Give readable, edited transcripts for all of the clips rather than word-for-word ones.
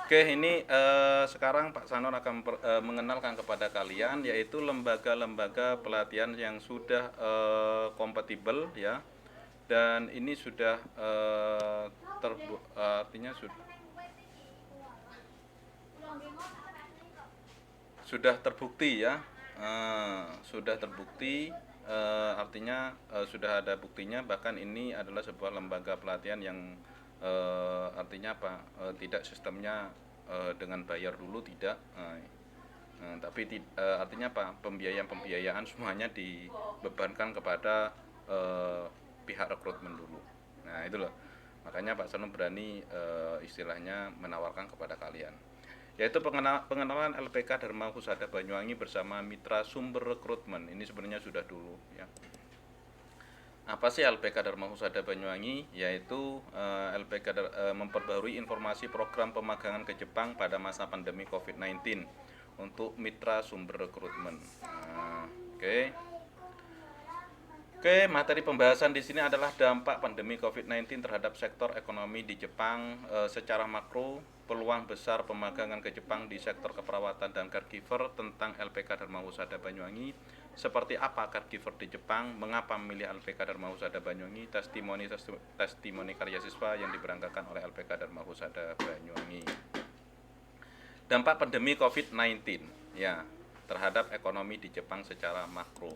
Oke, ini sekarang Pak Sanor akan mengenalkan kepada kalian yaitu lembaga-lembaga pelatihan yang sudah kompatibel ya, dan ini sudah artinya sudah terbukti ya. Sudah terbukti, artinya sudah ada buktinya, bahkan ini adalah sebuah lembaga pelatihan yang artinya apa, tidak sistemnya dengan bayar dulu, tidak. Tapi artinya apa, pembiayaan semuanya dibebankan kepada pihak rekrutmen dulu. Nah itu loh, makanya Pak Sanu berani istilahnya menawarkan kepada kalian, yaitu pengenalan LPK Dharma Husada Banyuwangi bersama mitra sumber rekrutmen. Ini sebenarnya sudah dulu ya. Apa sih LPK Dharma Husada Banyuwangi? Yaitu LPK memperbarui informasi program pemagangan ke Jepang pada masa pandemi COVID-19 untuk mitra sumber rekrutmen. Oke. Oke, materi pembahasan di sini adalah dampak pandemi COVID-19 terhadap sektor ekonomi di Jepang secara makro, peluang besar pemagangan ke Jepang di sektor keperawatan dan caregiver tentang LPK Dharma Husada Banyuwangi, seperti apa caregiver di Jepang, mengapa memilih LPK Dharma Husada Banyuwangi, testimoni karya siswa yang diberangkatkan oleh LPK Dharma Husada Banyuwangi. Dampak pandemi COVID-19 ya terhadap ekonomi di Jepang secara makro.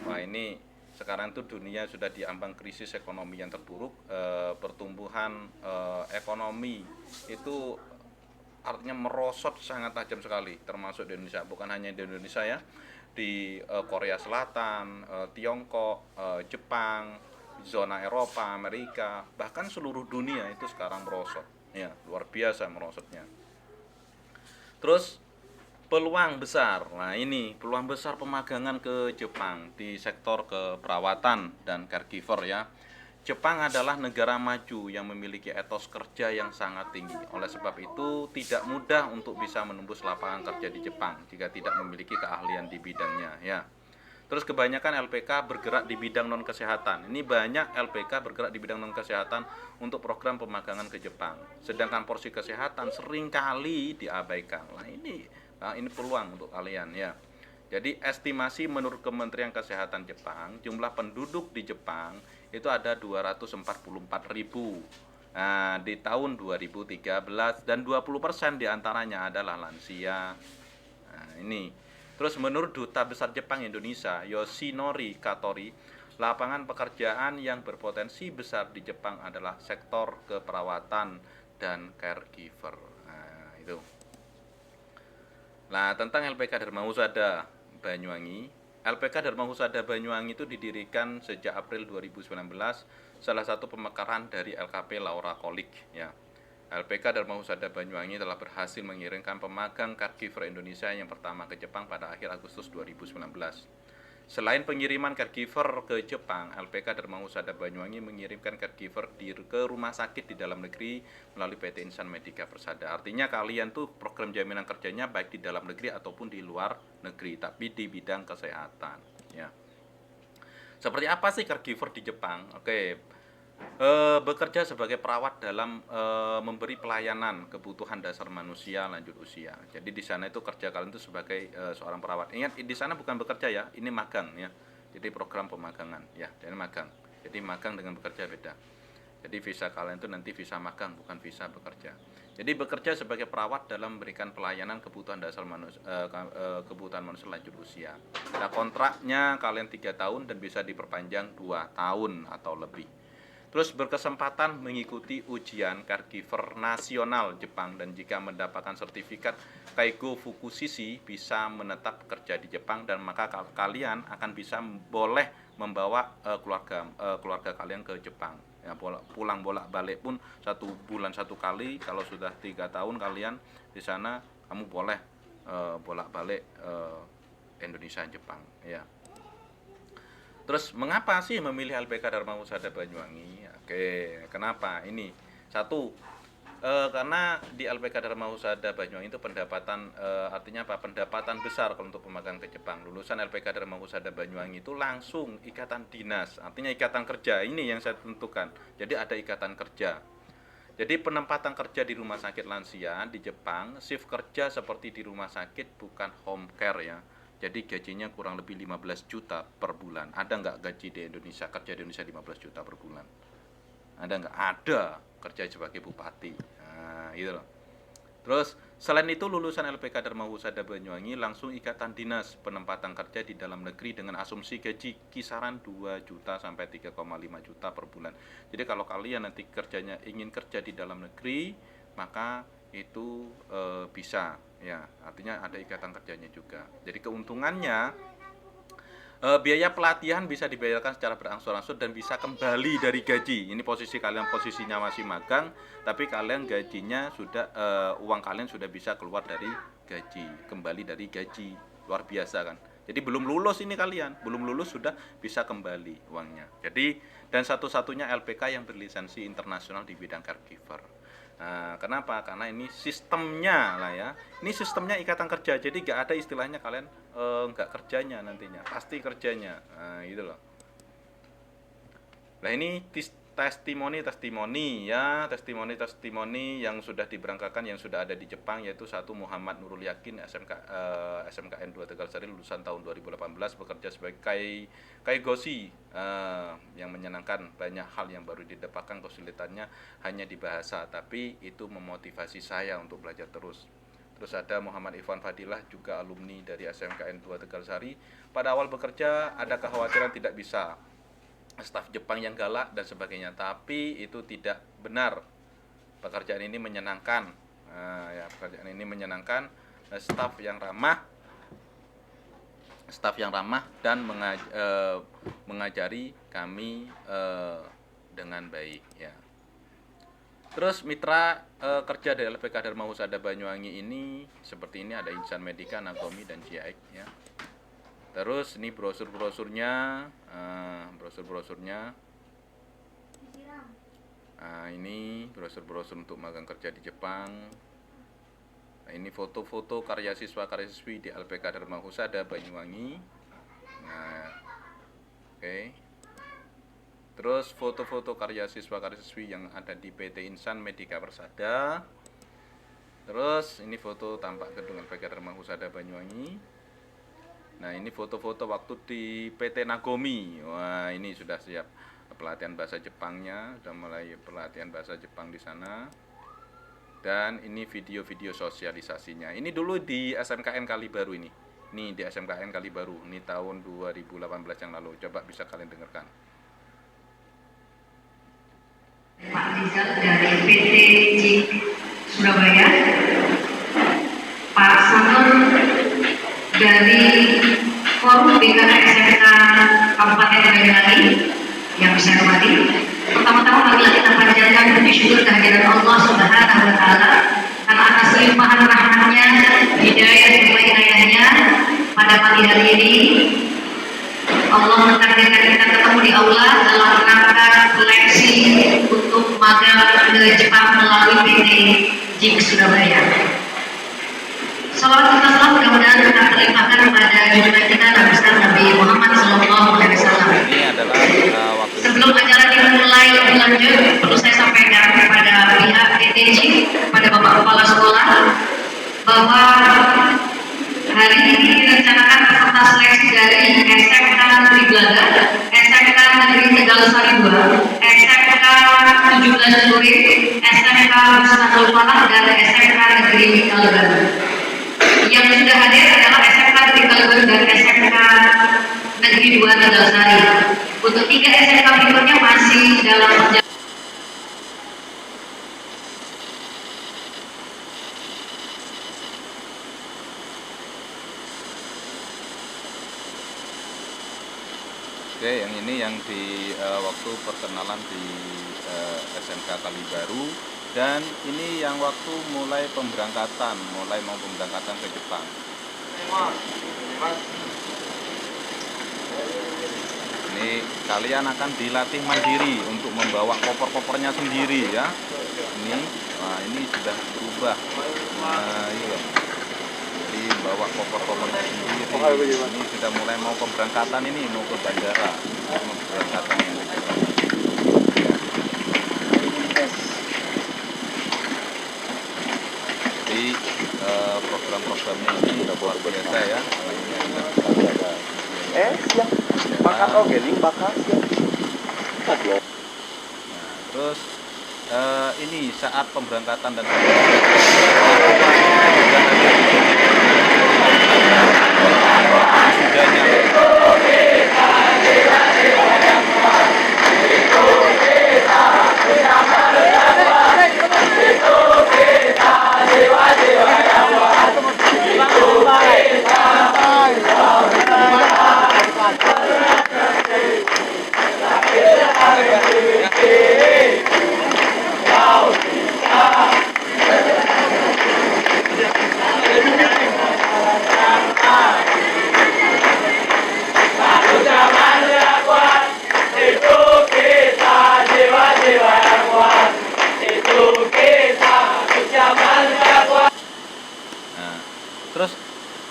Wah, ini sekarang itu dunia sudah diambang krisis ekonomi yang terburuk. Pertumbuhan ekonomi itu artinya merosot sangat tajam sekali, termasuk di Indonesia. Bukan hanya di Indonesia ya, di Korea Selatan, Tiongkok, Jepang, zona Eropa, Amerika, bahkan seluruh dunia itu sekarang merosot ya, luar biasa merosotnya. Terus peluang besar. Nah, ini peluang besar pemagangan ke Jepang di sektor keperawatan dan caregiver ya. Jepang adalah negara maju yang memiliki etos kerja yang sangat tinggi. Oleh sebab itu, tidak mudah untuk bisa menembus lapangan kerja di Jepang jika tidak memiliki keahlian di bidangnya ya. Terus kebanyakan LPK bergerak di bidang non kesehatan. Ini banyak LPK bergerak di bidang non kesehatan untuk program pemagangan ke Jepang. Sedangkan porsi kesehatan seringkali diabaikan. Nah ini peluang untuk kalian ya. Jadi estimasi menurut Kementerian Kesehatan Jepang, jumlah penduduk di Jepang itu ada 244.000. Nah, di tahun 2013 dan 20% diantaranya adalah lansia. Nah, ini. Terus menurut Duta Besar Jepang Indonesia, Yoshinori Katori, lapangan pekerjaan yang berpotensi besar di Jepang adalah sektor keperawatan dan caregiver. Nah, itu. Nah, tentang LPK Dharma Husada Banyuwangi. LPK Dharma Husada Banyuwangi itu didirikan sejak April 2019, salah satu pemekaran dari LKP Laura Kolik ya. LPK Dharma Husada Banyuwangi telah berhasil mengirimkan pemagang caregiver Indonesia yang pertama ke Jepang pada akhir Agustus 2019. Selain pengiriman caregiver ke Jepang, LPK Dharma Husada Banyuwangi mengirimkan caregiver ke rumah sakit di dalam negeri melalui PT Insan Medika Persada. Artinya kalian tuh program jaminan kerjanya baik di dalam negeri ataupun di luar negeri, tapi di bidang kesehatan. Ya. Seperti apa sih caregiver di Jepang? Oke, bekerja sebagai perawat dalam memberi pelayanan kebutuhan dasar manusia lanjut usia. Jadi di sana itu kerja kalian itu sebagai seorang perawat. Ingat, di sana bukan bekerja ya, ini magang ya. Jadi program pemagangan ya, dan magang. Jadi magang dengan bekerja beda. Jadi visa kalian itu nanti visa magang, bukan visa bekerja. Jadi bekerja sebagai perawat dalam memberikan pelayanan kebutuhan dasar manusia, kebutuhan manusia lanjut usia. Nah, kontraknya kalian 3 tahun dan bisa diperpanjang 2 tahun atau lebih. Terus berkesempatan mengikuti ujian caregiver nasional Jepang, dan jika mendapatkan sertifikat Kaigo Fukushishi bisa menetap bekerja di Jepang, dan maka kalian akan bisa boleh membawa keluarga kalian ke Jepang. Ya, pulang bolak balik pun 1 bulan 1 kali. Kalau sudah 3 tahun kalian di sana, kamu boleh bolak balik Indonesia Jepang ya. Terus mengapa sih memilih LPK Dharma Husada Banyuwangi? Oke, kenapa? Ini satu, karena di LPK Dharma Husada Banyuwangi itu pendapatan, artinya apa? Pendapatan besar kalau untuk pemagang ke Jepang. Lulusan LPK Dharma Husada Banyuwangi itu langsung ikatan dinas, artinya ikatan kerja. Ini yang saya tentukan. Jadi ada ikatan kerja. Jadi penempatan kerja di rumah sakit lansia di Jepang, shift kerja seperti di rumah sakit, bukan home care ya. Jadi gajinya kurang lebih 15 juta per bulan. Ada nggak gaji di Indonesia, kerja di Indonesia 15 juta per bulan? Ada nggak? Ada, kerja sebagai bupati. Nah, gitu loh. Terus selain itu lulusan LPK Dharma Husada Banyuwangi langsung ikatan dinas penempatan kerja di dalam negeri dengan asumsi gaji kisaran 2 juta sampai 3,5 juta per bulan. Jadi kalau kalian nanti kerjanya ingin kerja di dalam negeri, maka itu bisa ya, artinya ada ikatan kerjanya juga. Jadi keuntungannya biaya pelatihan bisa dibayarkan secara berangsur-angsur dan bisa kembali dari gaji. Ini posisi kalian posisinya masih magang, tapi kalian gajinya sudah uang kalian sudah bisa keluar dari gaji, kembali dari gaji. Luar biasa kan. Jadi belum lulus ini kalian, belum lulus sudah bisa kembali uangnya. Jadi dan satu-satunya LPK yang berlisensi internasional di bidang caregiver. Nah, kenapa? Karena ini sistemnya lah ya. Ini sistemnya ikatan kerja. Jadi nggak ada istilahnya kalian nggak kerjanya nantinya. Pasti kerjanya. Nah, gitu loh. Nah, ini testimoni ya, testimoni yang sudah diberangkatkan, yang sudah ada di Jepang, yaitu satu Muhammad Nurul Yakin, SMKN 2 Tegalsari, lulusan tahun 2018, bekerja sebagai kaigoshi, yang menyenangkan. Banyak hal yang baru didapatkan, kesulitannya hanya di bahasa, tapi itu memotivasi saya untuk belajar terus. Terus ada Muhammad Ivan Fadilah, juga alumni dari SMKN 2 Tegalsari. Pada awal bekerja ada kekhawatiran tidak bisa, staf Jepang yang galak dan sebagainya, tapi itu tidak benar. Pekerjaan ini menyenangkan. Pekerjaan ini menyenangkan. Staf yang ramah dan mengajari kami dengan baik ya. Terus mitra kerja dari LPK Dharma Husada Banyuwangi ini seperti ini, ada Insan Medika, Nagomi, dan GIX ya. Terus ini brosur-brosurnya, ini brosur-brosur untuk magang kerja di Jepang. Nah, ini foto-foto karya siswa-karyasiswi di LPK Dharma Husada Banyuwangi. Nah, oke. Terus foto-foto karya siswa-karyasiswi yang ada di PT Insan Medika Persada. Terus ini foto tampak gedung LPK Dharma Husada Banyuwangi. Nah, ini foto-foto waktu di PT Nagomi. Wah, ini sudah siap pelatihan bahasa Jepangnya, sudah mulai pelatihan bahasa Jepang di sana. Dan ini video-video sosialisasinya. Ini dulu di SMKN Kalibaru ini. Ini di SMKN Kalibaru, ini tahun 2018 yang lalu. Coba bisa kalian dengarkan. Pak Rizal dari PT JIK Surabaya, Pak Sanur dari Forum BKK SMK Kabupaten Banyuwangi yang saya hormati. Pertama-tama marilah kita panjatkan puji syukur kehadiran Allah Subhanahu wa taala karena atas limpahan rahmatnya, hidayah dan inayahnya pada pagi hari ini Allah mentakdirkan kita ketemu di aula dalam rangka seleksi untuk magang ke Jepang melalui PT JIK Surabaya. Salawat kita selalu mudah-mudahan kita terlimpahkan kepada junjungan kita Nabi besar Nabi Muhammad SAW. Sebelum acara dimulai lebih lanjut, perlu saya sampaikan kepada pihak PTJ, kepada Bapak Kepala Sekolah, bahwa hari ini direncanakan peserta seleksi dari SMK Negeri Belanda, SMK Negeri Tegalsari 2, SMK 17 Lurik, SMK Musnadul Falah, dan SMK Negeri Kalibaru. Yang sudah hadir adalah SMK Negeri Kalibaru dan SMK Negeri 2 Tegalsari. Untuk 3 SMK berikutnya masih dalam perjalanan. Oke, yang ini yang di waktu perkenalan di SMK Kalibaru, dan ini yang waktu mulai mau pemberangkatan ke Jepang. Ini kalian akan dilatih mandiri untuk membawa koper-kopernya sendiri ya. Ini sudah berubah. Nah, iya. Jadi bawa koper-kopernya sendiri. Ini sudah mulai mau pemberangkatan, ini mau ke bandara, mau pemberangkatan yang di Jepang. Jadi program-programnya ini luar biasa ya. Siap. Bakat organik, bakat siap. Terus ini saat pemberangkatan dan sudahnya. Terus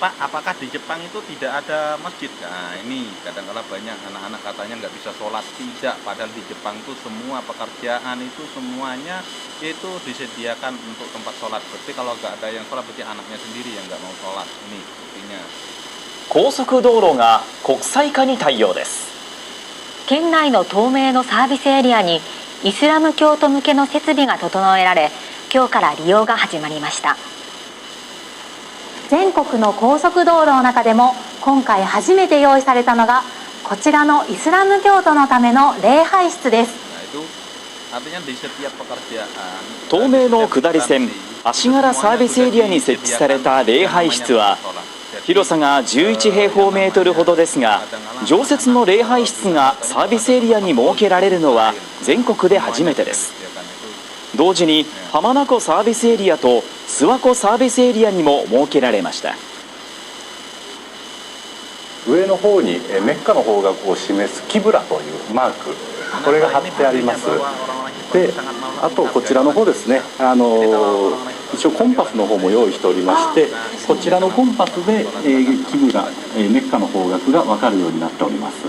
Pak, apakah di Jepang itu tidak ada masjid? Nah ini kadang-kala banyak anak-anak katanya nggak bisa sholat. Tidak, padahal di Jepang itu semua pekerjaan itu semuanya itu disediakan untuk tempat sholat. Berarti kalau nggak ada yang sholat, berarti anaknya sendiri yang nggak mau sholat. Ini buktinya. 高速道路が国際化に対応です。県内の東名のサービスエリアにイスラム教徒向けの設備が整えられ、今日から利用が始まりました。全国の高速道路の中でも今回初めて用意されたのがこちらのイスラム教徒のための礼拝室です。東名の下り線足柄サービスエリアに設置された礼拝室は広さが11平方メートルほどですが、常設の礼拝室がサービスエリアに設けられるのは全国で初めてです。同時に浜名湖サービスエリアと諏訪湖サービスエリアにも設けられました。上の方にメッカの方角を示すキブラというマーク、これが貼ってあります。で、あとこちらの方ですね、一応コンパスの方も用意しておりまして、こちらのコンパスでキブラ、メッカの方角が分かるようになっております。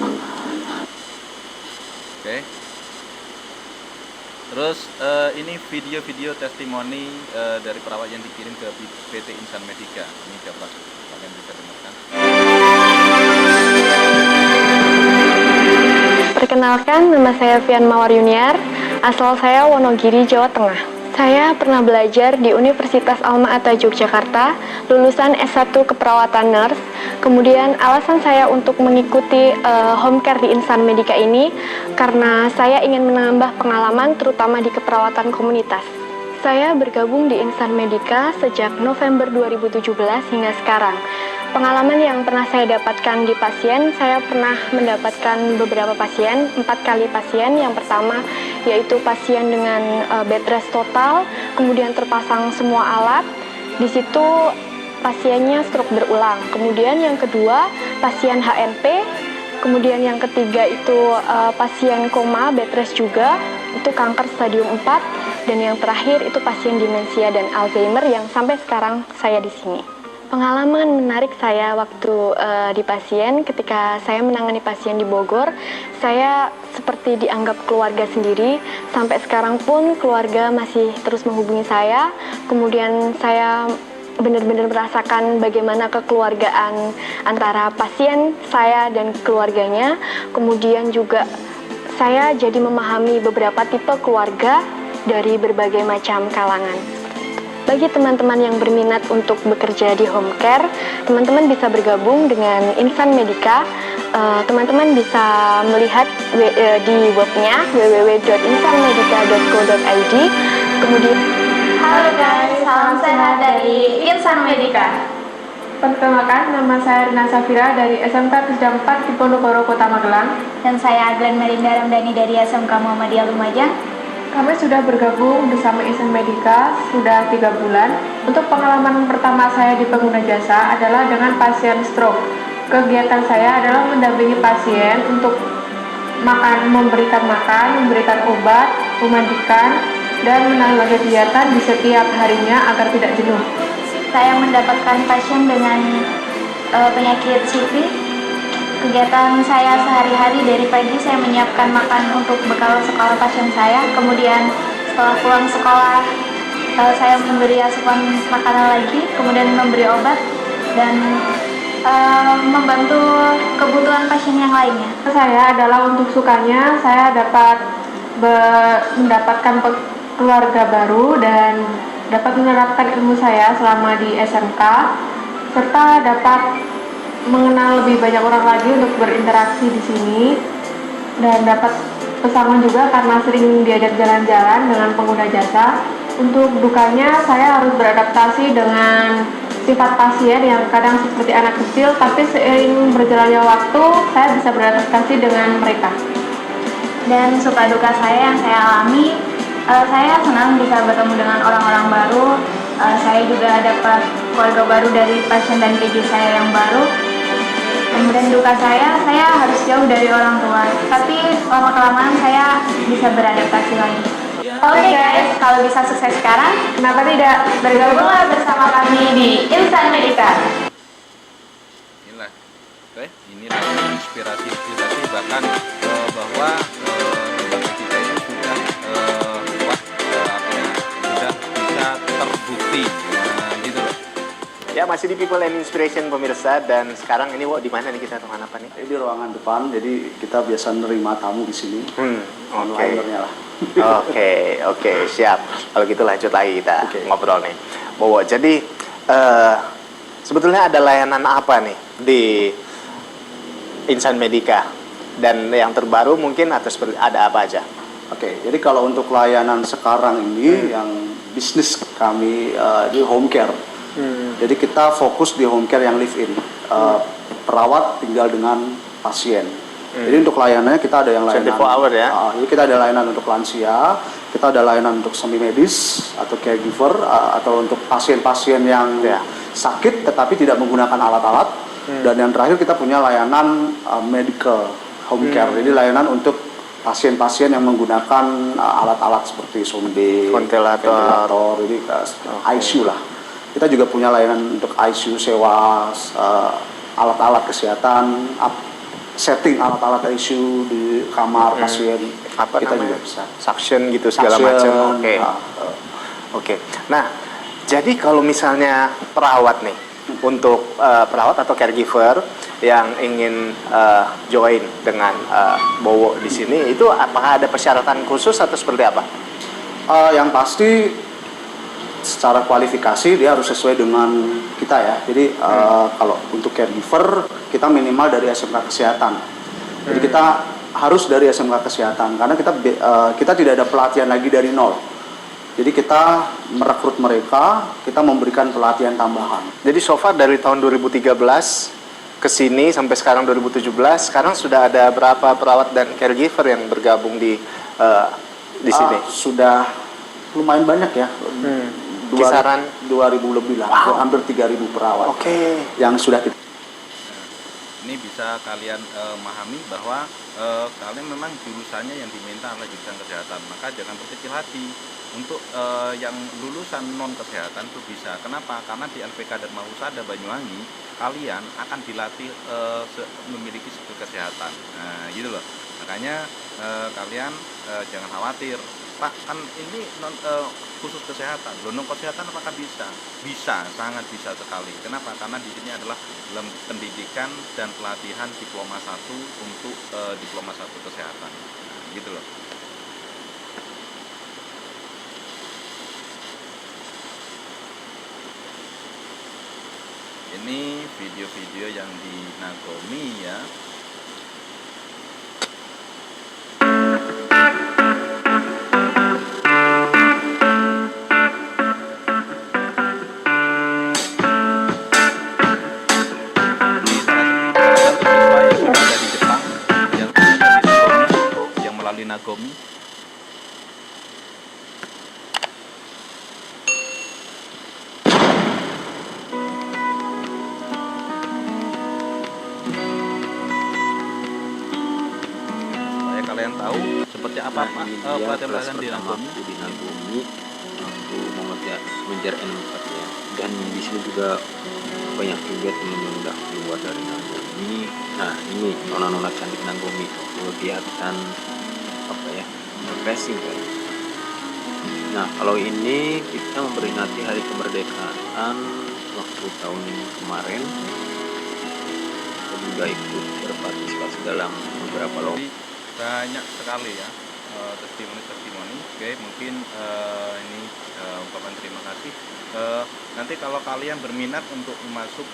Terus ini video-video testimoni dari perawat yang dikirim ke PT Insan Medica. Ini dapat kalian bisa dengarkan. Perkenalkan, nama saya Fian Mawar Yuniar, asal saya Wonogiri, Jawa Tengah. Saya pernah belajar di Universitas Alma-Ata Yogyakarta, lulusan S1 Keperawatan Nurse. Kemudian alasan saya untuk mengikuti home care di Insan Medica ini karena saya ingin menambah pengalaman terutama di keperawatan komunitas. Saya bergabung di Insan Medica sejak November 2017 hingga sekarang. Pengalaman yang pernah saya dapatkan di pasien, saya pernah mendapatkan beberapa pasien, 4 kali pasien. Yang pertama yaitu pasien dengan bed rest total, kemudian terpasang semua alat. Di situ pasiennya stroke berulang. Kemudian yang kedua pasien HNP, kemudian yang ketiga itu pasien koma bed rest juga, itu kanker stadium 4, dan yang terakhir itu pasien demensia dan Alzheimer yang sampai sekarang saya di sini. Pengalaman menarik saya waktu di pasien, ketika saya menangani pasien di Bogor, saya seperti dianggap keluarga sendiri. Sampai sekarang pun keluarga masih terus menghubungi saya. Kemudian saya benar-benar merasakan bagaimana kekeluargaan antara pasien saya dan keluarganya. Kemudian juga saya jadi memahami beberapa tipe keluarga dari berbagai macam kalangan. Bagi teman-teman yang berminat untuk bekerja di home care, teman-teman bisa bergabung dengan Insan Medica. Teman-teman bisa melihat di webnya www.insanmedica.co.id. Kemudian, halo guys, salam sehat dari Insan Medica. Perkenalkan, nama saya Rina Safira dari SMK Kesda 4 di Ponorogo, Kota Magelang. Dan saya Glenn Melinda Ramdhani dari SMK Muhammadiyah Lumajang. Kami sudah bergabung bersama Insan Medica sudah 3 bulan. Untuk pengalaman pertama saya di pengguna jasa adalah dengan pasien stroke. Kegiatan saya adalah mendampingi pasien untuk memberikan makan, memberikan obat, memandikan, dan menambah kegiatan di setiap harinya agar tidak jenuh. Saya mendapatkan pasien dengan penyakit CP. Kegiatan saya sehari-hari dari pagi saya menyiapkan makan untuk bekal sekolah pasien saya. Kemudian setelah pulang sekolah saya memberi asupan makanan lagi, kemudian memberi obat dan membantu kebutuhan pasien yang lainnya. Saya adalah untuk sukanya saya dapat mendapatkan keluarga baru dan dapat menerapkan ilmu saya selama di SMK, serta dapat mengenal lebih banyak orang lagi untuk berinteraksi di sini, dan dapat pesangon juga karena sering diajak jalan-jalan dengan pengguna jasa. Untuk dukanya saya harus beradaptasi dengan sifat pasien yang kadang seperti anak kecil, tapi seiring berjalannya waktu saya bisa beradaptasi dengan mereka. Dan suka duka saya yang saya alami, saya senang bisa bertemu dengan orang-orang baru. Saya juga dapat keluarga baru dari pasien dan PJ saya yang baru. Kemudian duka saya harus jauh dari orang tua. Tapi lama-kelamaan saya bisa beradaptasi lagi. Oke guys, kalau bisa sukses sekarang, kenapa tidak bergabunglah bersama kami di Insan Medika. Inilah inspirasi bahkan bahwa kita itu sudah kuat, artinya sudah bisa terbukti, gitu loh. Ya, masih di People and Inspiration pemirsa, dan sekarang ini di mana nih kita, ruangan apa nih? Di ruangan depan, jadi kita biasa nerima tamu di sini. Onlinernya lah. Oke, siap. Kalau gitu lanjut lagi kita ngobrol nih. Bowo, jadi sebetulnya ada layanan apa nih di Insan Medika? Dan yang terbaru mungkin ada apa aja? Oke, jadi kalau untuk layanan sekarang ini yang bisnis kami di home care. Jadi kita fokus di home care yang live in. Perawat tinggal dengan pasien. Jadi untuk layanannya kita ada yang layanan 24 hour ya. Jadi kita ada layanan untuk lansia, kita ada layanan untuk semi medis atau caregiver, atau untuk pasien-pasien yang sakit tetapi tidak menggunakan alat-alat. Dan yang terakhir kita punya layanan medical home care. Jadi layanan untuk pasien-pasien yang menggunakan alat-alat seperti sonde, ventilator, jadi ICU lah. Kita juga punya layanan untuk ICU, sewa alat-alat kesehatan, setting alat-alat ICU di kamar pasien. Apa kita namanya? juga bisa. Suction gitu segala macam. Oke. Nah, jadi kalau misalnya perawat nih, untuk perawat atau caregiver yang ingin join dengan Bowo di sini, itu apakah ada persyaratan khusus atau seperti apa? Yang pasti secara kualifikasi dia harus sesuai dengan kita ya. Jadi kalau untuk caregiver kita minimal dari SMK Kesehatan. Jadi kita harus dari SMK Kesehatan karena kita tidak ada pelatihan lagi dari nol. Jadi kita merekrut mereka, kita memberikan pelatihan tambahan. Jadi so far dari tahun 2013 ke sini sampai sekarang 2017, sekarang sudah ada berapa perawat dan caregiver yang bergabung di sini? Sudah lumayan banyak ya. Kisaran 2000 lebih lah, hampir 3.000 perawat. Yang sudah kita. Ini bisa kalian memahami bahwa kalian memang jurusannya yang diminta adalah jurusan kesehatan, maka jangan berkecil hati. Untuk yang lulusan non kesehatan itu bisa. Kenapa? Karena di LPK Dharma Husada Banyuwangi kalian akan dilatih memiliki skill kesehatan. Nah, gitu loh. Makanya kalian jangan khawatir. Pak, kan ini khusus kesehatan. Loh, non kesehatan apakah bisa? Bisa, sangat bisa sekali. Kenapa? Karena di sini adalah pendidikan dan pelatihan diploma 1 untuk diploma 1 kesehatan. Nah, gitu loh. Ini video-video yang di Nagomi ya. Nagomi. Supaya kalian tahu seperti apa pelatihan di Nagomi. Di Nagomi aku mengejar N4 ya. Dan di sini juga banyak juga teman yang udah keluar dari Nagomi. Nah, ini nona-nona cantik Nagomi kegiatan apa ya, refreshing kan. Nah, kalau ini kita memperingati hari kemerdekaan waktu tahun kemarin. Kita juga ikut berpartisipasi dalam beberapa lomba. Jadi banyak sekali ya testimoni-testimoni. Oke, mungkin ini ungkapan terima kasih. Nanti kalau kalian berminat untuk masuk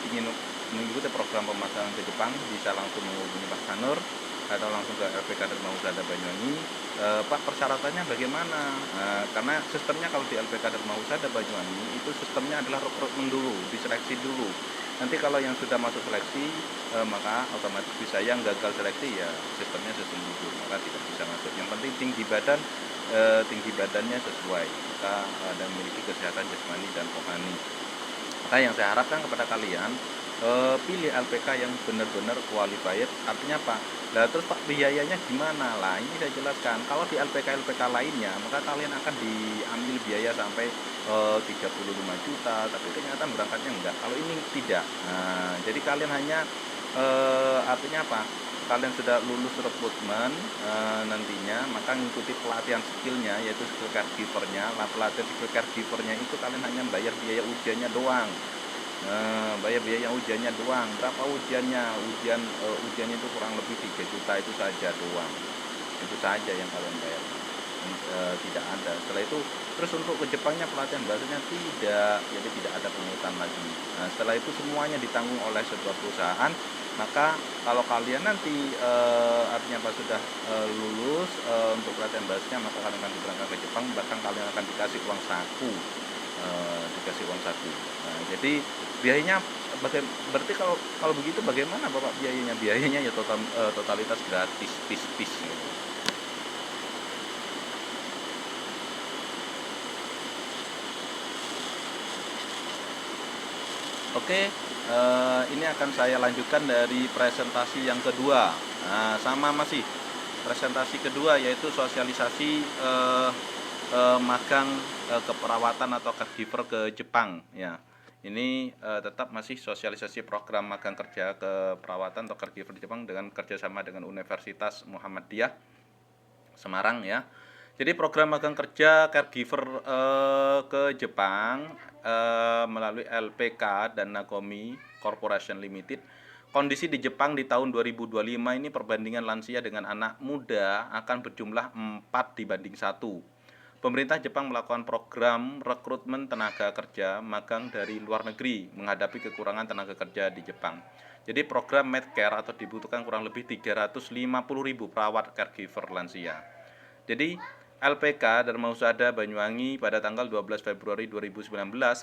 ingin mengikuti program pemagangan ke Jepang, bisa langsung menghubungi Pak Sanur atau langsung ke LPK Dharma Husada Banyuwangi. Pak, persyaratannya bagaimana? Karena sistemnya kalau di LPK Dharma Husada Banyuwangi itu sistemnya adalah rekrutmen dulu, diseleksi dulu. Nanti kalau yang sudah masuk seleksi, maka otomatis bisa. Yang gagal seleksi ya sistemnya sistem gugur, maka tidak bisa masuk. Yang penting tinggi badannya sesuai, maka dan memiliki kesehatan jasmani dan rohani. Maka yang saya harapkan kepada kalian, pilih LPK yang benar-benar qualified. Artinya apa? Nah, terus Pak, biayanya gimana? Lah, ini saya jelaskan. Kalau di LPK lainnya, maka kalian akan diambil biaya sampai 35 juta, tapi ternyata berangkatnya enggak. Kalau ini tidak. Nah, jadi kalian hanya artinya apa? Kalian sudah lulus rekrutmen nantinya, maka mengikuti pelatihan skillnya, yaitu skill caregivernya. Nah, pelatihan skill caregivernya itu kalian hanya bayar biaya ujiannya doang. Bayar biaya ujiannya doang. Berapa ujiannya? Ujiannya itu kurang lebih 3 juta itu saja doang. Itu saja yang kalian bayar. Tidak ada. Setelah itu terus untuk ke Jepangnya pelatihan bahasanya tidak, jadi tidak ada pungutan lagi. Nah, setelah itu semuanya ditanggung oleh sebuah perusahaan. Maka kalau kalian nanti artinya pas sudah lulus untuk pelatihan bahasanya, maka kalian akan diberangkatkan ke Jepang, bahkan kalian akan dikasih uang saku. Nah, jadi biayanya berarti kalau begitu bagaimana Bapak biayanya? Biayanya ya totalitas gratis, pis gitu. Oke, ini akan saya lanjutkan dari presentasi yang kedua. Nah, sama masih presentasi kedua, yaitu sosialisasi magang keperawatan atau caregiver ke Jepang ya. Ini tetap masih sosialisasi program magang kerja keperawatan atau caregiver di Jepang dengan kerjasama dengan Universitas Muhammadiyah Semarang ya. Jadi program magang kerja caregiver ke Jepang melalui LPK dan Nagomi Corporation Limited. Kondisi di Jepang di tahun 2025 ini perbandingan lansia dengan anak muda akan berjumlah 4:1. Pemerintah Jepang melakukan program rekrutmen tenaga kerja magang dari luar negeri menghadapi kekurangan tenaga kerja di Jepang. Jadi program Medcare atau dibutuhkan kurang lebih 350.000 perawat caregiver lansia. Jadi LPK Dharma Husada Banyuwangi pada tanggal 12 Februari 2019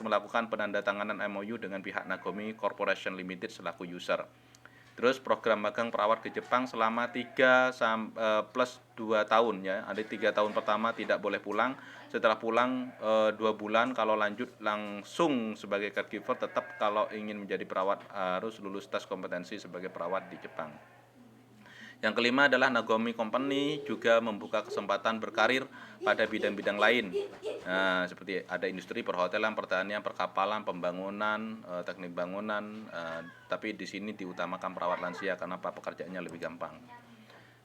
melakukan penandatanganan MOU dengan pihak Nagomi Corporation Limited selaku user. Terus program magang perawat ke Jepang selama 3 plus 2 tahun ya. Ada 3 tahun pertama tidak boleh pulang. Setelah pulang 2 bulan, kalau lanjut langsung sebagai caregiver. Tetap kalau ingin menjadi perawat harus lulus tes kompetensi sebagai perawat di Jepang. Yang kelima adalah Nagomi Company juga membuka kesempatan berkarir pada bidang-bidang lain. Nah, seperti ada industri perhotelan, pertanian, perkapalan, pembangunan, teknik bangunan. Tapi di sini diutamakan perawat lansia karena pekerjaannya lebih gampang.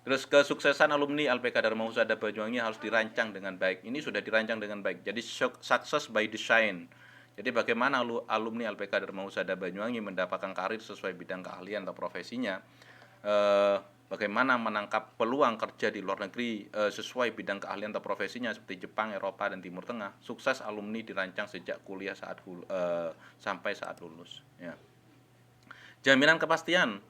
Terus kesuksesan alumni LPK Dharma Husada Banyuwangi harus dirancang dengan baik. Ini sudah dirancang dengan baik. Jadi success by design. Jadi bagaimana alumni LPK Dharma Husada Banyuwangi mendapatkan karir sesuai bidang keahlian atau profesinya. Bagaimana menangkap peluang kerja di luar negeri sesuai bidang keahlian atau profesinya seperti Jepang, Eropa, dan Timur Tengah. Sukses alumni dirancang sejak kuliah sampai saat lulus. Ya. Jaminan kepastian,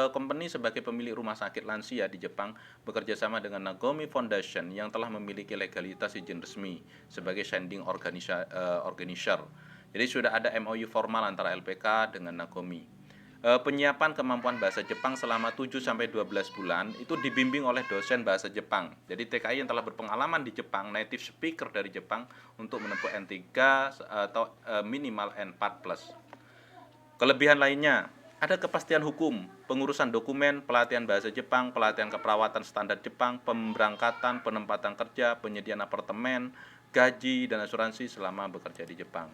company sebagai pemilik rumah sakit lansia di Jepang bekerja sama dengan Nagomi Foundation yang telah memiliki legalitas izin resmi sebagai sending organizer. Jadi sudah ada MOU formal antara LPK dengan Nagomi. Penyiapan kemampuan bahasa Jepang selama 7-12 bulan itu dibimbing oleh dosen bahasa Jepang. Jadi TKI yang telah berpengalaman di Jepang, native speaker dari Jepang untuk menempuh N3 atau minimal N4+. Kelebihan lainnya, ada kepastian hukum, pengurusan dokumen, pelatihan bahasa Jepang, pelatihan keperawatan standar Jepang, pemberangkatan, penempatan kerja, penyediaan apartemen, gaji, dan asuransi selama bekerja di Jepang.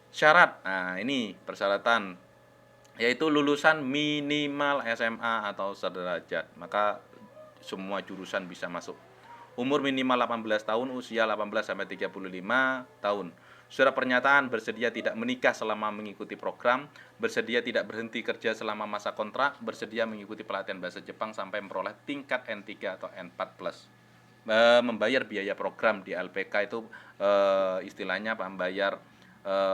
Syarat, nah ini persyaratan, yaitu lulusan minimal SMA atau sederajat, maka semua jurusan bisa masuk. Umur minimal 18 tahun, usia 18 sampai 35 tahun. Surat pernyataan bersedia tidak menikah selama mengikuti program, bersedia tidak berhenti kerja selama masa kontrak, bersedia mengikuti pelatihan bahasa Jepang sampai memperoleh tingkat N3 atau N4+. Membayar biaya program di LPK itu istilahnya membayar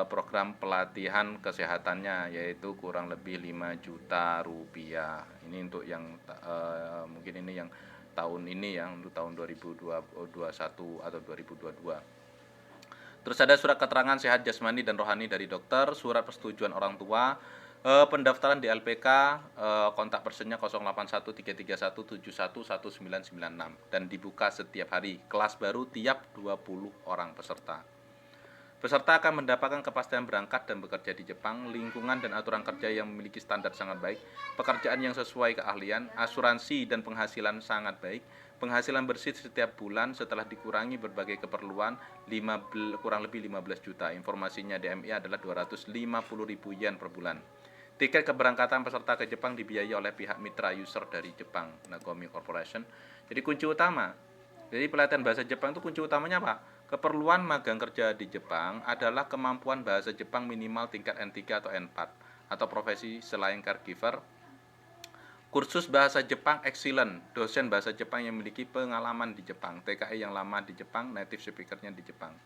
program pelatihan kesehatannya, yaitu kurang lebih 5 juta rupiah. Ini untuk yang mungkin ini yang tahun ini ya, untuk tahun 2021 atau 2022. Terus ada surat keterangan sehat jasmani dan rohani dari dokter, surat persetujuan orang tua, pendaftaran di LPK, kontak personnya 081331711996 dan dibuka setiap hari. Kelas baru tiap 20 orang peserta. Peserta akan mendapatkan kepastian berangkat dan bekerja di Jepang, lingkungan dan aturan kerja yang memiliki standar sangat baik, pekerjaan yang sesuai keahlian, asuransi dan penghasilan sangat baik, penghasilan bersih setiap bulan setelah dikurangi berbagai keperluan kurang lebih 15 juta. Informasinya DMI adalah 250.000 yen per bulan. Tiket keberangkatan peserta ke Jepang dibiayai oleh pihak mitra user dari Jepang, Nagomi Corporation. Jadi kunci utama, jadi pelatihan bahasa Jepang itu kunci utamanya apa? Keperluan magang kerja di Jepang adalah kemampuan bahasa Jepang minimal tingkat N3 atau N4 atau profesi selain caregiver. Kursus bahasa Jepang excellent, dosen bahasa Jepang yang memiliki pengalaman di Jepang, TKI yang lama di Jepang, native speaker-nya di Jepang.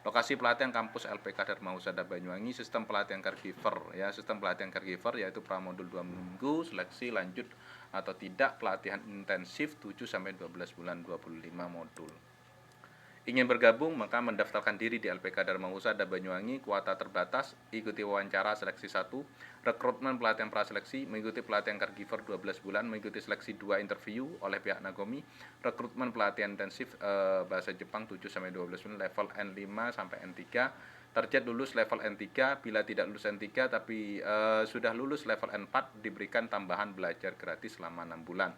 Lokasi pelatihan kampus LPK Dharma Husada Banyuwangi, sistem pelatihan caregiver ya, sistem pelatihan caregiver yaitu pramodul 2 minggu, seleksi lanjut atau tidak, pelatihan intensif 7 sampai 12 bulan, 25 modul. Ingin bergabung maka mendaftarkan diri di LPK Dharma Husada Banyuwangi, kuota terbatas, ikuti wawancara seleksi 1, rekrutmen pelatihan praseleksi, mengikuti pelatihan caregiver 12 bulan, mengikuti seleksi 2 interview oleh pihak Nagomi, rekrutmen pelatihan intensif bahasa Jepang 7 sampai 12 bulan level N5 sampai N3, target lulus level N3, bila tidak lulus N3 tapi sudah lulus level N4 diberikan tambahan belajar gratis selama 6 bulan.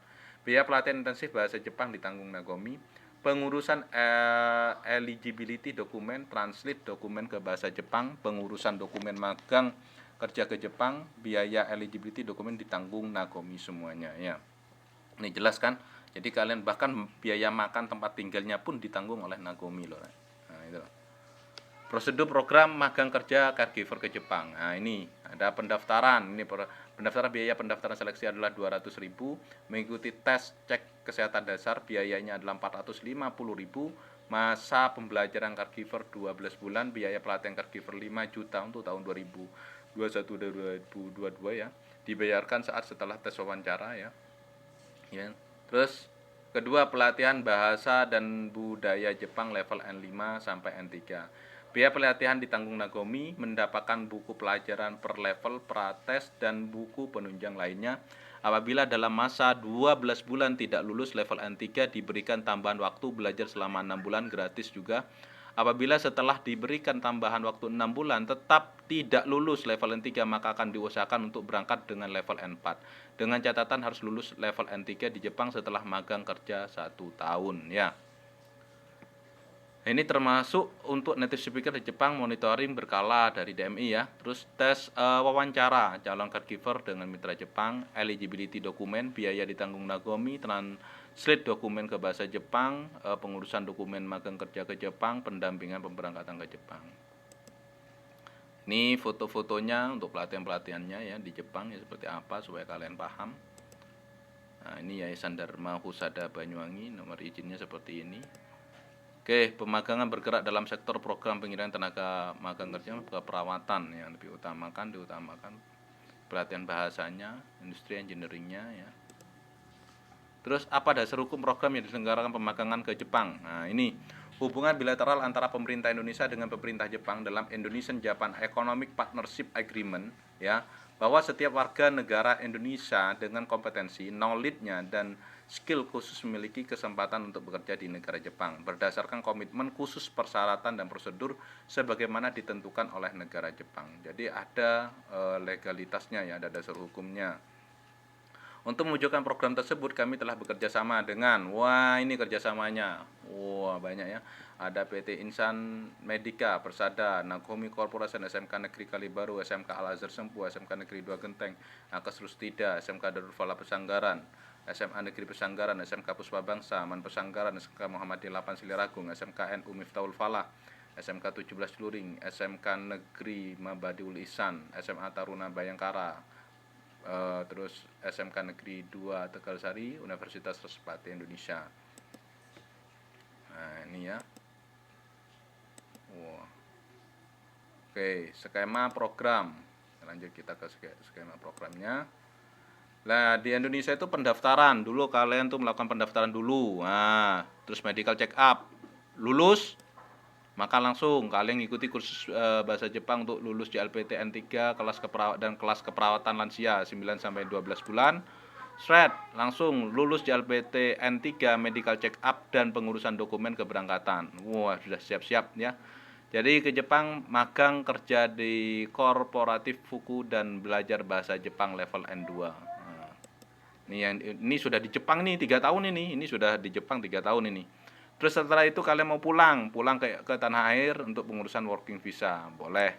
Biaya pelatihan intensif bahasa Jepang ditanggung Nagomi. Pengurusan eligibility dokumen, translate dokumen ke bahasa Jepang, pengurusan dokumen magang kerja ke Jepang, biaya eligibility dokumen ditanggung Nagomi semuanya ya. Ini jelas kan? Jadi kalian bahkan biaya makan tempat tinggalnya pun ditanggung oleh Nagomi loh. Nah, itu. Prosedur program magang kerja caregiver ke Jepang. Nah, ini ada pendaftaran. Ini pendaftaran, biaya pendaftaran seleksi adalah 200.000, mengikuti tes cek kesehatan dasar biayanya adalah 450.000, masa pembelajaran caregiver 12 bulan, biaya pelatihan caregiver 5 juta untuk tahun 2021 dan 2022 ya. Dibayarkan saat setelah tes wawancara ya. Ya. Terus kedua, pelatihan bahasa dan budaya Jepang level N5 sampai N3. Biaya pelatihan ditanggung Nagomi, mendapatkan buku pelajaran per level, prates, dan buku penunjang lainnya. Apabila dalam masa 12 bulan tidak lulus level N3, diberikan tambahan waktu belajar selama 6 bulan gratis juga. Apabila setelah diberikan tambahan waktu 6 bulan tetap tidak lulus level N3, maka akan diusahakan untuk berangkat dengan level N4. Dengan catatan harus lulus level N3 di Jepang setelah magang kerja 1 tahun ya. Ini termasuk untuk native speaker di Jepang, monitoring berkala dari DMI ya. Terus tes wawancara calon caregiver dengan mitra Jepang, eligibility dokumen, biaya ditanggung Nagomi, translate dokumen ke bahasa Jepang, pengurusan dokumen magang kerja ke Jepang, pendampingan pemberangkatan ke Jepang. Ini foto-fotonya untuk pelatihan-pelatihannya ya di Jepang ya, seperti apa supaya kalian paham. Nah, ini Yayasan Dharma Husada Banyuwangi, nomor izinnya seperti ini. Oke, pemagangan bergerak dalam sektor program pengiriman tenaga magang kerja keperawatan yang diutamakan pelatihan bahasanya, industri engineeringnya ya. Terus apa dasar hukum program yang diselenggarakan pemagangan ke Jepang? Nah, ini hubungan bilateral antara pemerintah Indonesia dengan pemerintah Jepang dalam Indonesian Japan Economic Partnership Agreement ya, bahwa setiap warga negara Indonesia dengan kompetensi, knowledge-nya dan skill khusus memiliki kesempatan untuk bekerja di negara Jepang berdasarkan komitmen khusus persyaratan dan prosedur sebagaimana ditentukan oleh negara Jepang. Jadi ada legalitasnya ya, ada dasar hukumnya. Untuk mewujudkan program tersebut kami telah bekerja sama dengan, ini kerjasamanya, banyak ya. Ada PT Insan Medika, Persada, Nagomi Corporation, SMK Negeri Kalibaru, SMK Al Azhar Sempu, SMK Negeri 2 Genteng, Nakes Rustida, SMK Darul Falah Pesanggaran, SMA Negeri Pesanggaran, SMK Puspa Bangsa, Man Pesanggaran, SMK Muhammadiyah 8 Siliragung, SMK NU Miftahul Falah, SMK 17 Luring, SMK Negeri Mabadiul Ihsan, SMA Taruna Bayangkara, terus SMK Negeri 2 Tegalsari, Universitas Respati Indonesia. Nah ini ya. Wow. Oke, skema program. Lanjut kita ke skema programnya. Nah, di Indonesia itu pendaftaran. Dulu kalian tuh melakukan pendaftaran dulu. Nah, terus medical check up. Lulus, maka langsung kalian ngikuti kursus bahasa Jepang untuk lulus di LPTN 3 kelas keperawatan lansia 9 sampai 12 bulan. Langsung lulus di LPTN 3 medical check up dan pengurusan dokumen keberangkatan. Wah, sudah siap-siap ya. Jadi ke Jepang magang kerja di korporatif Fuku dan belajar bahasa Jepang level N2. Ini sudah di Jepang nih 3 tahun ini sudah di Jepang 3 tahun ini. Terus setelah itu kalian mau pulang ke tanah air untuk pengurusan working visa, boleh.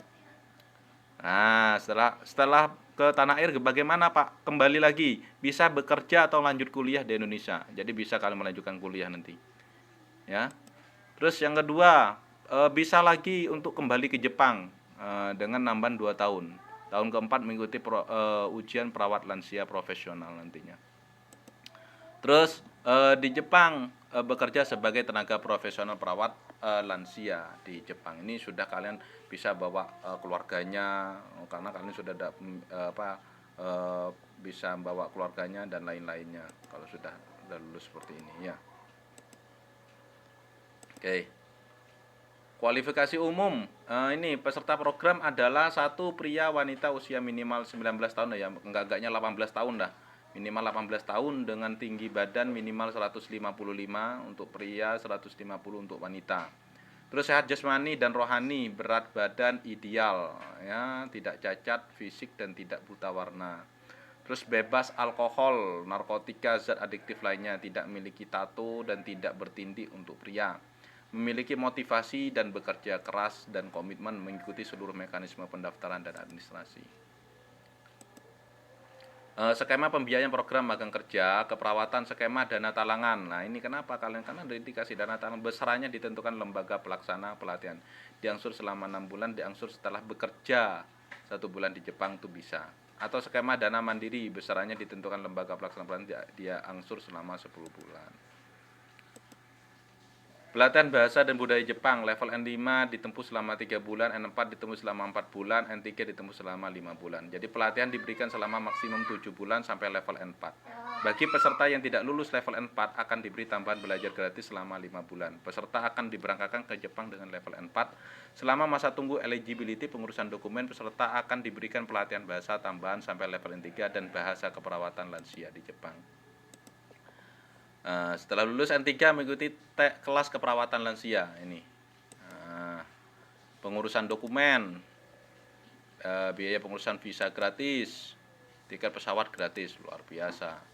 Nah, setelah ke tanah air bagaimana Pak? Kembali lagi, bisa bekerja atau lanjut kuliah di Indonesia. Jadi bisa kalian melanjutkan kuliah nanti. Ya. Terus yang kedua, bisa lagi untuk kembali ke Jepang dengan nambahan 2 tahun. Tahun keempat mengikuti ujian perawat lansia profesional nantinya. Terus di Jepang bekerja sebagai tenaga profesional perawat lansia di Jepang. Ini sudah kalian bisa bawa keluarganya karena kalian sudah bisa bawa keluarganya dan lain-lainnya kalau sudah lulus seperti ini ya. Oke. Kualifikasi umum, ini peserta program adalah satu pria wanita usia minimal 19 tahun ya, enggaknya 18 tahun dah. Minimal 18 tahun dengan tinggi badan minimal 155 untuk pria, 150 untuk wanita. Terus sehat jasmani dan rohani, berat badan ideal ya, tidak cacat fisik dan tidak buta warna. Terus bebas alkohol, narkotika, zat adiktif lainnya, tidak memiliki tato dan tidak bertindik untuk pria. Memiliki motivasi dan bekerja keras dan komitmen mengikuti seluruh mekanisme pendaftaran dan administrasi. Skema pembiayaan program magang kerja, keperawatan, skema dana talangan. Nah ini kenapa kalian? Karena ada indikasi dana talangan besarannya ditentukan lembaga pelaksana pelatihan. Diangsur selama 6 bulan, diangsur setelah bekerja 1 bulan di Jepang itu bisa. Atau skema dana mandiri, besarannya ditentukan lembaga pelaksana pelatihan, dia angsur selama 10 bulan. Pelatihan bahasa dan budaya Jepang level N5 ditempuh selama 3 bulan, N4 ditempuh selama 4 bulan, N3 ditempuh selama 5 bulan. Jadi pelatihan diberikan selama maksimum 7 bulan sampai level N4. Bagi peserta yang tidak lulus level N4 akan diberi tambahan belajar gratis selama 5 bulan. Peserta akan diberangkatkan ke Jepang dengan level N4. Selama masa tunggu eligibility pengurusan dokumen, peserta akan diberikan pelatihan bahasa tambahan sampai level N3 dan bahasa keperawatan lansia di Jepang. Setelah lulus N3 mengikuti kelas keperawatan lansia ini. Pengurusan dokumen, biaya pengurusan visa gratis, tiket pesawat gratis, luar biasa.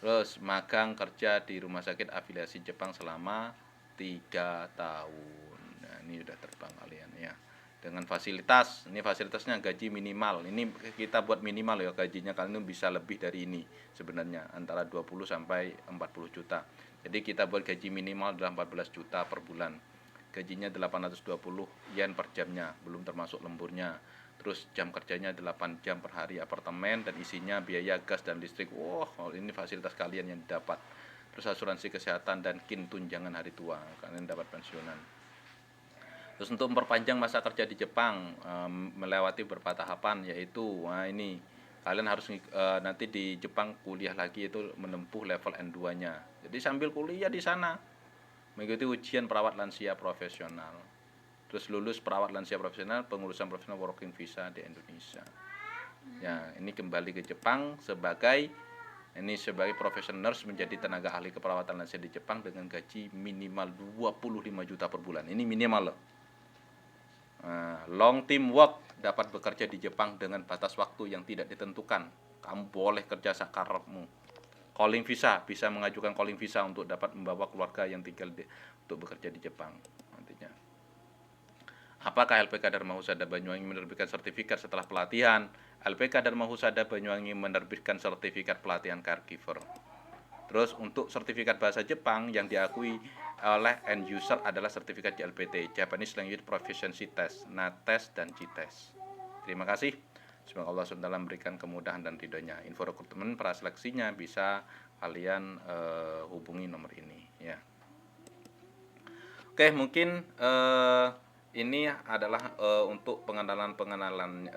Terus magang kerja di rumah sakit afiliasi Jepang selama 3 tahun. Nah, ini udah terbang kalian ya. Dengan fasilitas, ini fasilitasnya gaji minimal. Ini kita buat minimal ya, gajinya kalian bisa lebih dari ini sebenarnya, antara 20 sampai 40 juta. Jadi kita buat gaji minimal adalah 14 juta per bulan. Gajinya 820 yen per jamnya, belum termasuk lemburnya. Terus jam kerjanya 8 jam per hari, apartemen dan isinya biaya gas dan listrik. Wah, ini fasilitas kalian yang didapat. Terus asuransi kesehatan dan kin tunjangan hari tua, kalian dapat pensiunan. Terus untuk memperpanjang masa kerja di Jepang melewati beberapa tahapan, yaitu ini kalian harus nanti di Jepang kuliah lagi itu menempuh level N2-nya. Jadi sambil kuliah di sana mengikuti ujian perawat lansia profesional. Terus lulus perawat lansia profesional, pengurusan profesional working visa di Indonesia. Ya, ini kembali ke Jepang sebagai professional nurse, menjadi tenaga ahli keperawatan lansia di Jepang dengan gaji minimal 25 juta per bulan. Ini minimal loh. Long term work, dapat bekerja di Jepang dengan batas waktu yang tidak ditentukan. Kamu boleh kerja sakarepmu. Calling visa, bisa mengajukan calling visa untuk dapat membawa keluarga yang tinggal untuk bekerja di Jepang nantinya. Apakah LPK Dharma Husada Banyuwangi menerbitkan sertifikat setelah pelatihan? LPK Dharma Husada Banyuwangi menerbitkan sertifikat pelatihan caregiver. Terus untuk sertifikat bahasa Jepang yang diakui oleh end user adalah sertifikat JLPT, Japanese Language Proficiency Test, NATES dan JITES. Terima kasih. Semoga Allah SWT memberikan kemudahan dan ridhonya. Info rekrutmen praseleksinya bisa kalian hubungi nomor ini ya. Oke, mungkin ini adalah untuk pengenalan